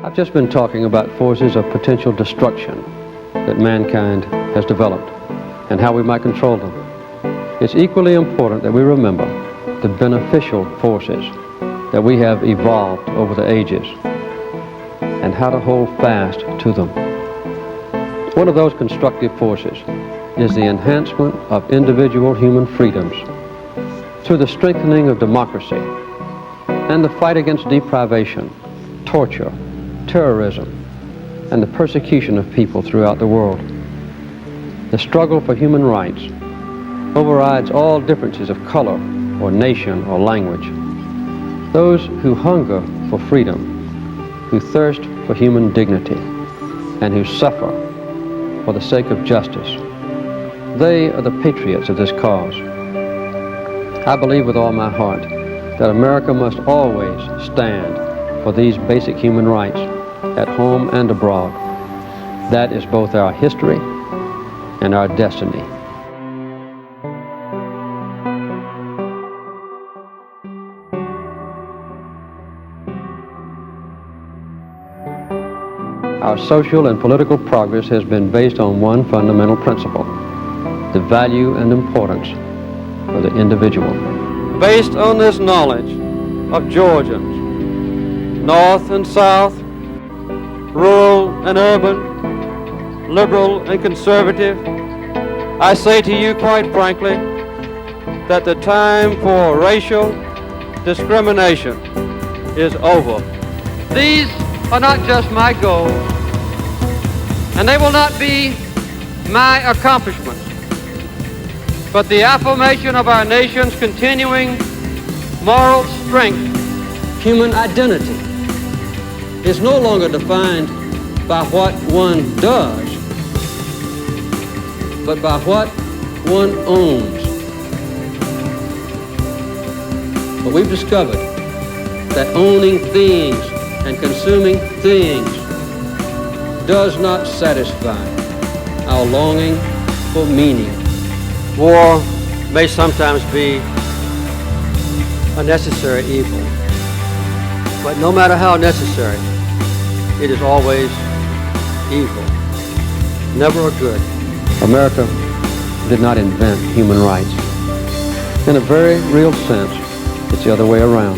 I've just been talking about forces of potential destruction that mankind has developed and how we might control them. It's equally important that we remember the beneficial forces that we have evolved over the ages and how to hold fast to them. One of those constructive forces is the enhancement of individual human freedoms through the strengthening of democracy and the fight against deprivation, torture, terrorism, and the persecution of people throughout the world. The struggle for human rights overrides all differences of color or nation or language. Those who hunger for freedom, who thirst for human dignity, and who suffer for the sake of justice, they are the patriots of this cause. I believe with all my heart that America must always stand for these basic human rights at home and abroad. That is both our history and our destiny. Our social and political progress has been based on one fundamental principle: the value and importance of the individual. Based on this knowledge of Georgians, North and South, rural and urban, liberal and conservative, I say to you quite frankly that the time for racial discrimination is over. These are not just my goals, and they will not be my accomplishments, but the affirmation of our nation's continuing moral strength. Human identity is no longer defined by what one does, but by what one owns. But we've discovered that owning things and consuming things does not satisfy our longing for meaning. War may sometimes be a necessary evil, but no matter how necessary, it is always evil, never a good. America did not invent human rights. In a very real sense, it's the other way around.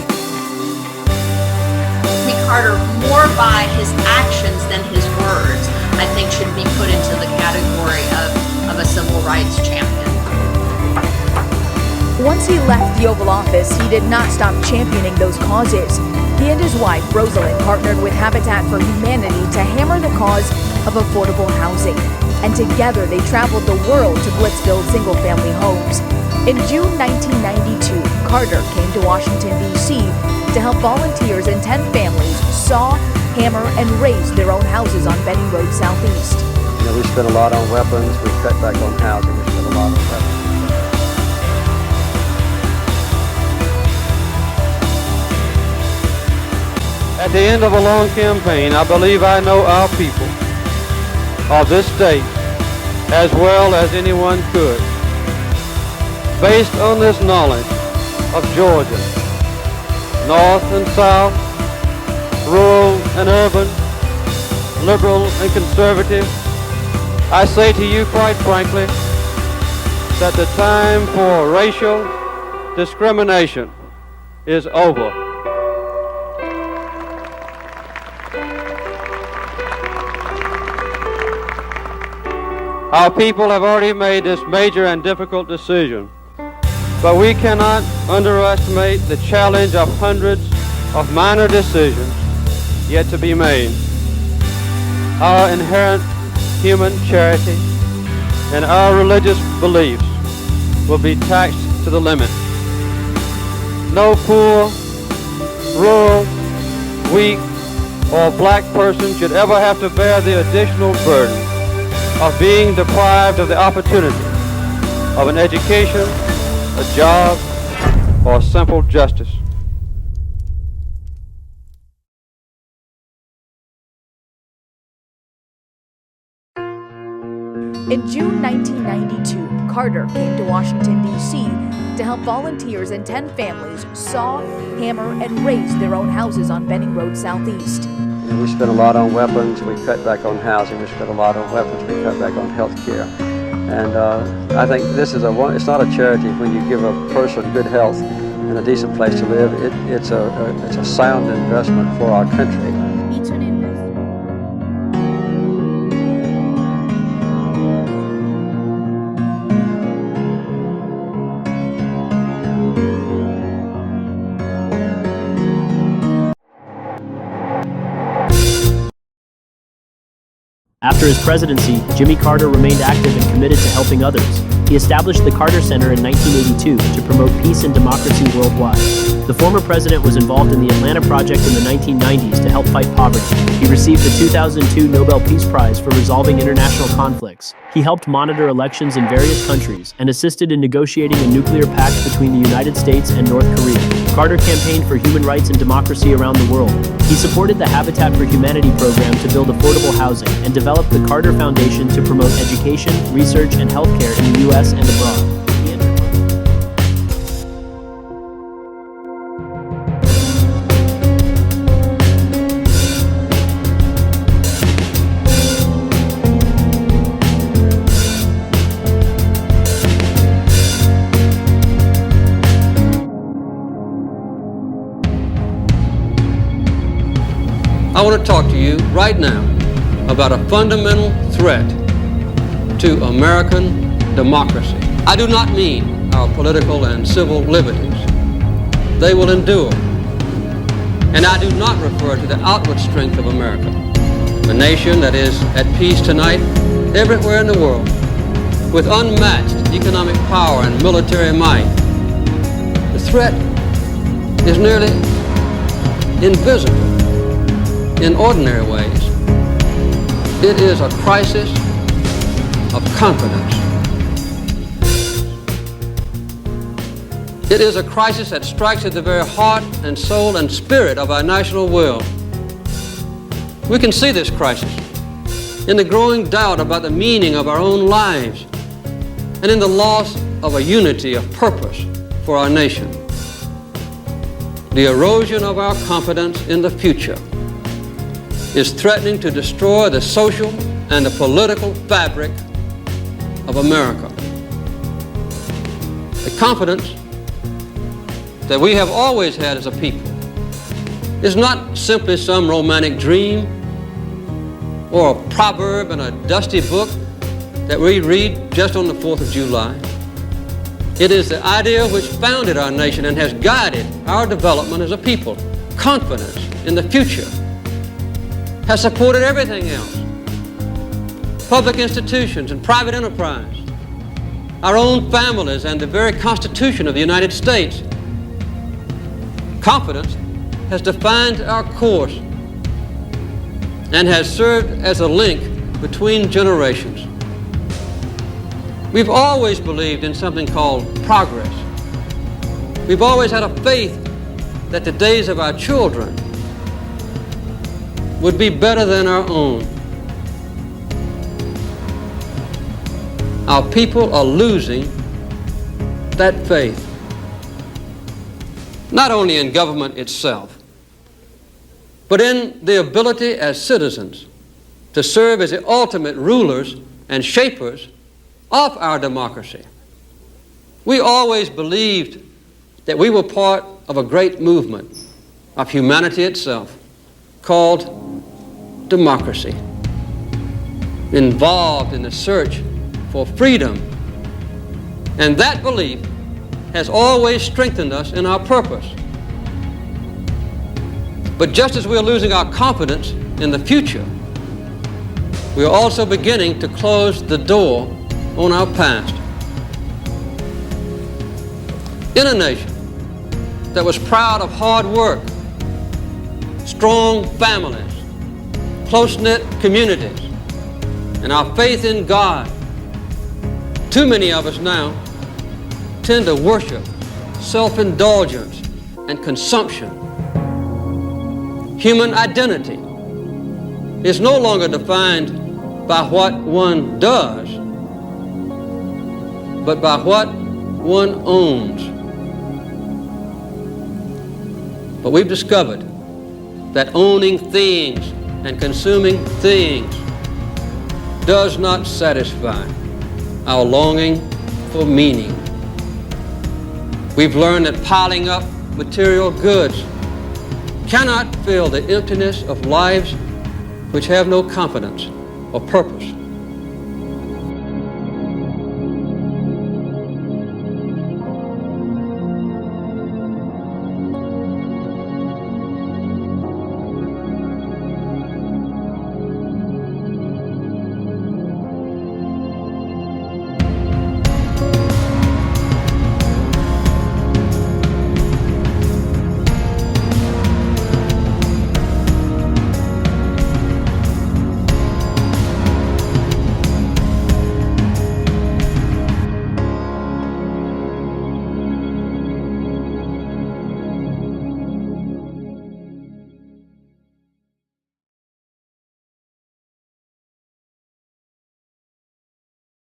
Jimmy Carter, more by his actions than his words, I think should be put into the category of a civil rights champion. Once he left the Oval Office, he did not stop championing those causes. He and his wife, Rosalind, partnered with Habitat for Humanity to hammer the cause of affordable housing. And together they traveled the world to blitz build single-family homes. In June 1992, Carter came to Washington, D.C. to help volunteers and 10 families saw, hammer, and raise their own houses on Benning Road Southeast. You know, we spent a lot on weapons, we cut back on housing, we spent a lot on weapons. At the end of a long campaign, I believe I know our people of this state as well as anyone could. Based on this knowledge of Georgia, North and South, rural and urban, liberal and conservative, I say to you quite frankly that the time for racial discrimination is over. Our people have already made this major and difficult decision, but we cannot underestimate the challenge of hundreds of minor decisions yet to be made. Our inherent human charity and our religious beliefs will be taxed to the limit. No poor, rural, weak, or black person should ever have to bear the additional burden of being deprived of the opportunity of an education, a job, or simple justice. In June 1992, Carter came to Washington, D.C. to help volunteers and 10 families saw, hammer, and raise their own houses on Benning Road Southeast. We spent a lot on weapons, we cut back on housing, we spent a lot on weapons, we cut back on health care. And I think this is it's not a charity when you give a person good health and a decent place to live. It's a sound investment for our country. After his presidency, Jimmy Carter remained active and committed to helping others. He established the Carter Center in 1982 to promote peace and democracy worldwide. The former president was involved in the Atlanta Project in the 1990s to help fight poverty. He received the 2002 Nobel Peace Prize for resolving international conflicts. He helped monitor elections in various countries and assisted in negotiating a nuclear pact between the United States and North Korea. Carter campaigned for human rights and democracy around the world. He supported the Habitat for Humanity program to build affordable housing and developed the Carter Foundation to promote education, research, and healthcare in the U.S. and abroad. I want to talk to you right now about a fundamental threat to American democracy. I do not mean our political and civil liberties. They will endure. And I do not refer to the outward strength of America, a nation that is at peace tonight everywhere in the world, with unmatched economic power and military might. The threat is nearly invisible in ordinary ways. It is a crisis of confidence. It is a crisis that strikes at the very heart and soul and spirit of our national will. We can see this crisis in the growing doubt about the meaning of our own lives and in the loss of a unity of purpose for our nation. The erosion of our confidence in the future is threatening to destroy the social and the political fabric of America. The confidence that we have always had as a people is not simply some romantic dream or a proverb in a dusty book that we read just on the 4th of July. It is the idea which founded our nation and has guided our development as a people. Confidence in the future has supported everything else. Public institutions and private enterprise, our own families, and the very Constitution of the United States. Confidence has defined our course and has served as a link between generations. We've always believed in something called progress. We've always had a faith that the days of our children would be better than our own. Our people are losing that faith, not only in government itself, but in the ability as citizens to serve as the ultimate rulers and shapers of our democracy. We always believed that we were part of a great movement of humanity itself called democracy, involved in the search for freedom. And that belief has always strengthened us in our purpose. But just as we are losing our confidence in the future, we are also beginning to close the door on our past. In a nation that was proud of hard work, strong families, close-knit communities and our faith in God, too many of us now tend to worship self-indulgence and consumption. Human identity is no longer defined by what one does, but by what one owns. But we've discovered that owning things and consuming things does not satisfy our longing for meaning. We've learned that piling up material goods cannot fill the emptiness of lives which have no confidence or purpose.